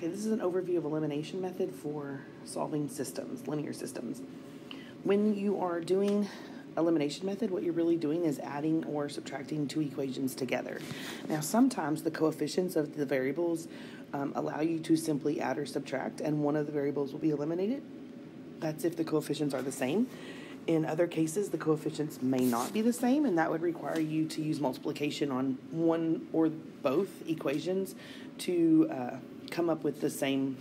Okay, this is an overview of elimination method for solving systems, linear systems. When you are doing elimination method, what you're really doing is adding or subtracting two equations together. Now, sometimes the coefficients of the variables allow you to simply add or subtract, and one of the variables will be eliminated. That's if the coefficients are the same. In other cases, the coefficients may not be the same, and that would require you to use multiplication on one or both equations to come up with the same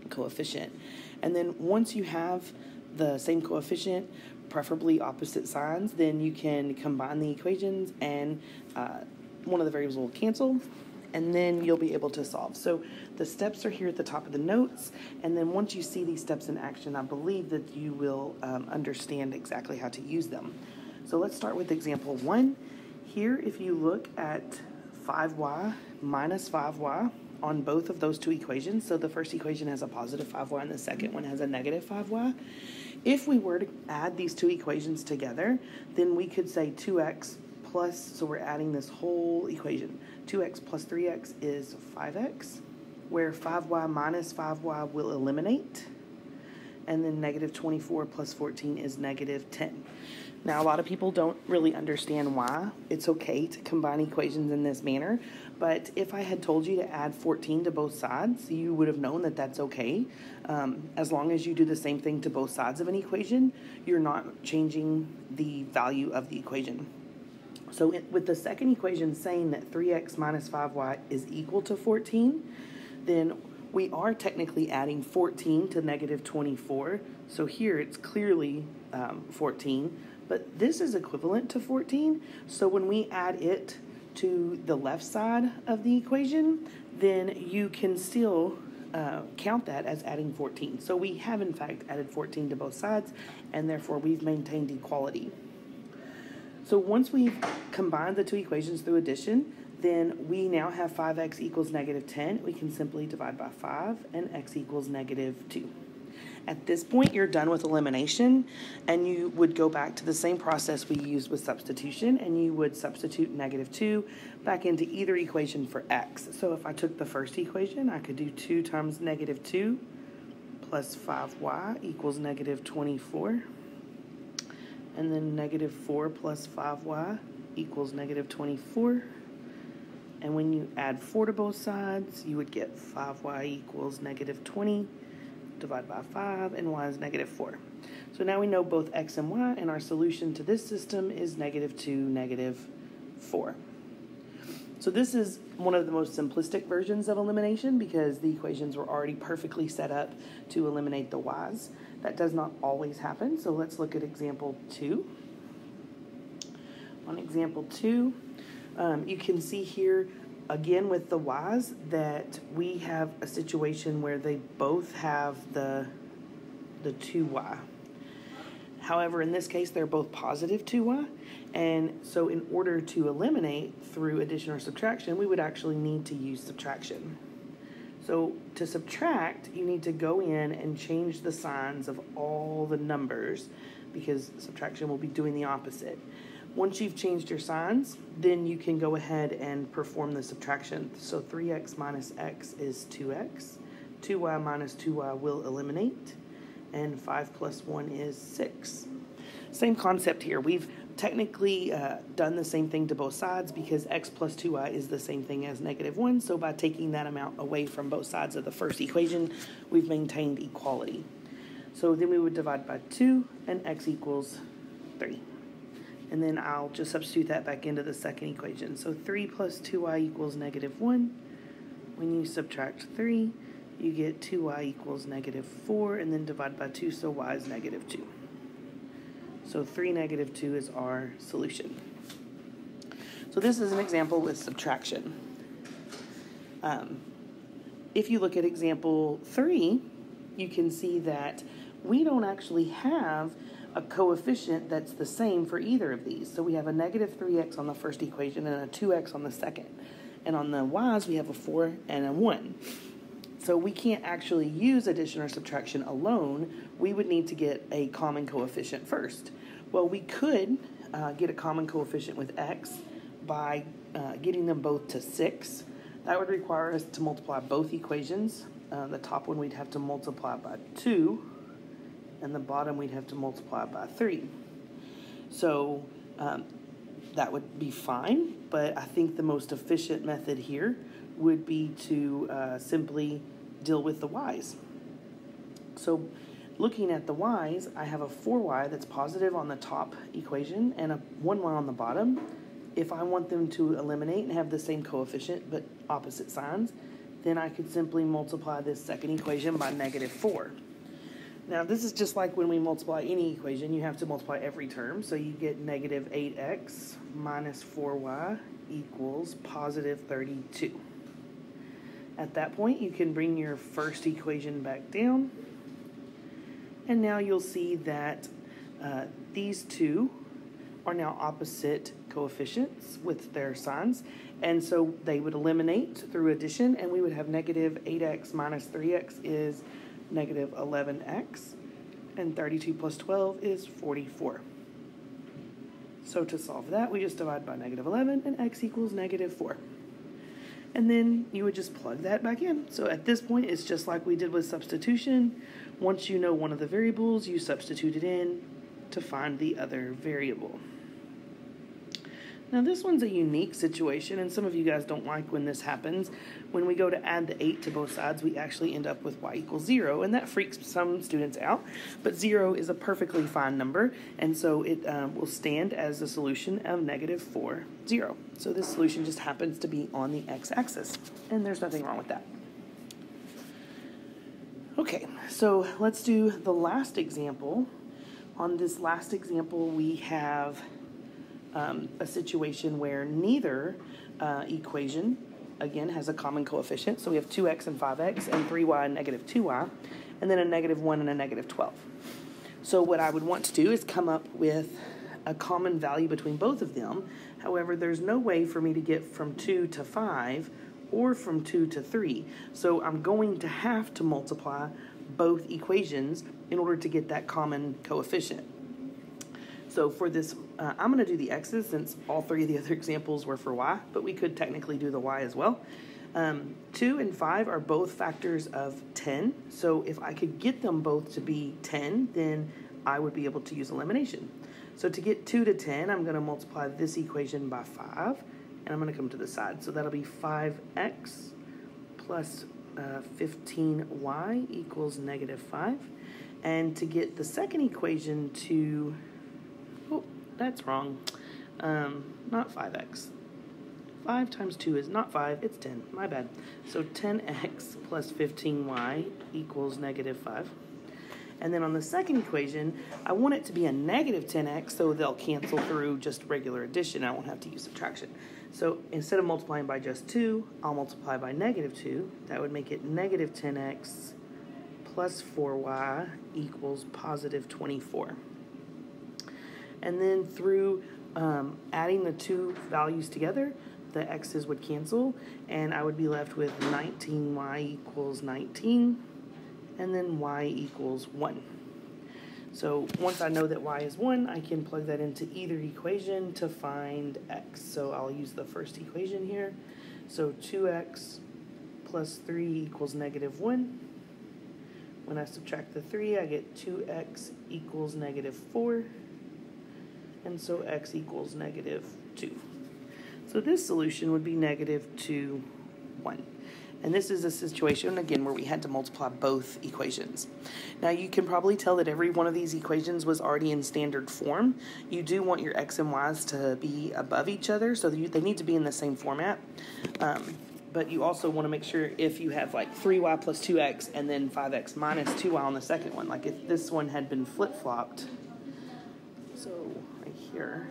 coefficient. And then once you have the same coefficient, preferably opposite signs, then you can combine the equations and one of the variables will cancel, and then you'll be able to solve. So the steps are here at the top of the notes, and then once you see these steps in action, I believe that you will understand exactly how to use them. So let's start with example 1. Here, if you look at 5y minus 5y on both of those two equations, so the first equation has a positive 5y and the second one has a negative 5y. If we were to add these two equations together, then we could say 2x plus, so we're adding this whole equation. 2x plus 3x is 5x, where 5y minus 5y will eliminate, and then negative 24 plus 14 is negative 10. Now, a lot of people don't really understand why it's okay to combine equations in this manner, but if I had told you to add 14 to both sides, you would have known that that's okay. As long as you do the same thing to both sides of an equation, you're not changing the value of the equation. So with the second equation saying that 3x minus 5y is equal to 14, then we are technically adding 14 to negative 24. So here it's clearly 14, but this is equivalent to 14. So when we add it to the left side of the equation, then you can still count that as adding 14. So we have in fact added 14 to both sides, and therefore we've maintained equality. So once we've combined the two equations through addition, then we now have 5x equals negative 10. We can simply divide by 5, and x equals negative 2. At this point, you're done with elimination, and you would go back to the same process we used with substitution, and you would substitute negative 2 back into either equation for x. So if I took the first equation, I could do 2 times negative 2 plus 5y equals negative 24. And then negative 4 plus 5y equals negative 24. And when you add 4 to both sides, you would get 5y equals negative 20. Divide by 5, and y is negative 4. So now we know both x and y, and our solution to this system is negative 2, negative 4. So this is one of the most simplistic versions of elimination because the equations were already perfectly set up to eliminate the y's. That does not always happen, so let's look at example 2. On example 2, you can see here, again with the y's, that we have a situation where they both have the 2y. However, in this case, they're both positive 2y, and so in order to eliminate through addition or subtraction, we would actually need to use subtraction. So to subtract, you need to go in and change the signs of all the numbers because subtraction will be doing the opposite. Once you've changed your signs, then you can go ahead and perform the subtraction. So 3x minus x is 2x. 2y minus 2y will eliminate. And 5 plus 1 is 6. Same concept here. We've technically done the same thing to both sides because x plus 2y is the same thing as negative 1. So by taking that amount away from both sides of the first equation, we've maintained equality. So then we would divide by 2, and x equals 3. And then I'll just substitute that back into the second equation. So 3 plus 2y equals negative 1. When you subtract 3, you get 2y equals negative 4, and then divide by 2, so y is negative 2. So 3, negative 2 is our solution. So this is an example with subtraction. If you look at example 3, you can see that we don't actually have a coefficient that's the same for either of these. So we have a negative 3x on the first equation and a 2x on the second. And on the y's, we have a 4 and a 1. So we can't actually use addition or subtraction alone. We would need to get a common coefficient first. Well, we could get a common coefficient with x by getting them both to 6. That would require us to multiply both equations. The top one we'd have to multiply by 2, and the bottom we'd have to multiply by 3. So that would be fine, but I think the most efficient method here would be to simply deal with the y's. So looking at the y's, I have a 4y that's positive on the top equation and a 1y on the bottom. If I want them to eliminate and have the same coefficient but opposite signs, then I could simply multiply this second equation by -4. Now this is just like when we multiply any equation, you have to multiply every term. So you get -8x minus 4y equals positive 32. At that point, you can bring your first equation back down. And now you'll see that these two are now opposite coefficients with their signs. And so they would eliminate through addition, and we would have -8x minus 3x is -11x, and 32 plus 12 is 44. So to solve that, we just divide by -11, and x equals -4. And then you would just plug that back in. So at this point, it's just like we did with substitution. Once you know one of the variables, you substitute it in to find the other variable. Now this one's a unique situation, and some of you guys don't like when this happens. When we go to add the 8 to both sides, we actually end up with y equals 0, and that freaks some students out. But 0 is a perfectly fine number, and so it will stand as a solution of -4, 0. So this solution just happens to be on the x-axis, and there's nothing wrong with that. Okay, so let's do the last example. On this last example, we have a situation where neither equation, again, has a common coefficient. So we have 2x and 5x, and 3y and -2y, and then a -1 and a -12. So what I would want to do is come up with a common value between both of them. However, there's no way for me to get from 2 to 5 or from 2 to 3. So I'm going to have to multiply both equations in order to get that common coefficient. So for this, I'm going to do the x's since all three of the other examples were for y, but we could technically do the y as well. 2 and 5 are both factors of 10, so if I could get them both to be 10, then I would be able to use elimination. So to get 2 to 10, I'm going to multiply this equation by 5, and I'm going to come to the side. So that'll be 5x plus 15y equals -5. And to get the second equation to... Oh, that's wrong. Not 5x. 5 times 2 is not 5, it's 10. My bad. So 10x plus 15y equals -5. And then on the second equation, I want it to be a -10x, so they'll cancel through just regular addition. I won't have to use subtraction. So instead of multiplying by just 2, I'll multiply by -2. That would make it -10x plus 4y equals positive 24. And then through adding the two values together, the x's would cancel, and I would be left with 19y equals 19, and then y equals 1. So once I know that y is 1, I can plug that into either equation to find x. So I'll use the first equation here. So 2x plus 3 equals -1. When I subtract the 3, I get 2x equals -4. And so x equals -2. So this solution would be -2, 1. And this is a situation, again, where we had to multiply both equations. Now, you can probably tell that every one of these equations was already in standard form. You do want your x and y's to be above each other, so they need to be in the same format. But you also want to make sure if you have like 3y plus 2x and then 5x minus 2y on the second one, like if this one had been flip-flopped, so right here,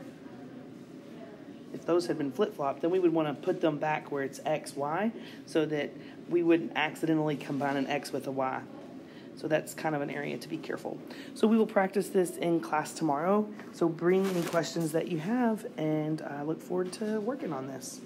if those had been flip-flopped, then we would want to put them back where it's x, y, so that we wouldn't accidentally combine an x with a y. So that's kind of an area to be careful. So we will practice this in class tomorrow. So bring any questions that you have, and I look forward to working on this.